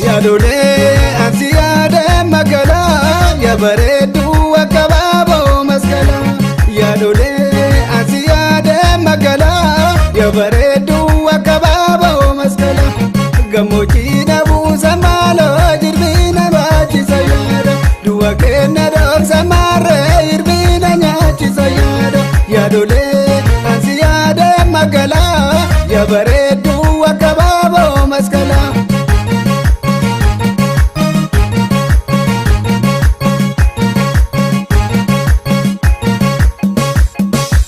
Yaadolee ansi yaada magaalaa yabareedduu akka baaboo maskalaa. Yaadolee ansi yaada magaalaa yabareedduu akka baaboo maskalaa. Gammoojjii dhabuusa maaloo jirbiina baachisa yaada. Du'a kenna dhoorsa maarree jirbiina nyaachisa yaada. Yaadolee ansi yaada magaalaa yabareedduu akka baaboo maskalaa.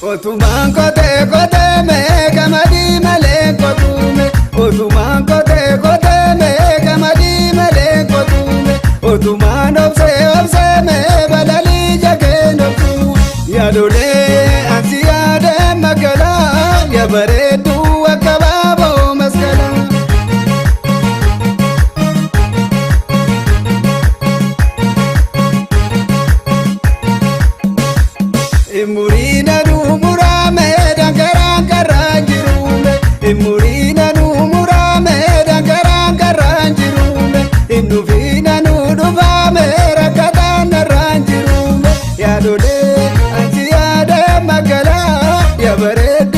Otumaan kotee kotee mee gamadii malee kotuume. Otumaan kotee kotee mee gamadii malee kotuume. Otumaan obsee obsee mee balalii jakeen obsuu. Yaadolee ansi yaada magaalaa yabareedduu akka baaboo maskalaa. Muriina nu murame dangaraan karaan jirume. Muriina nu murame dangaraan karaan jirume. Indufiina nu dhufame rakkataan narraan jirume. Yaadolee ansi yaada magaalaa yabareedduu.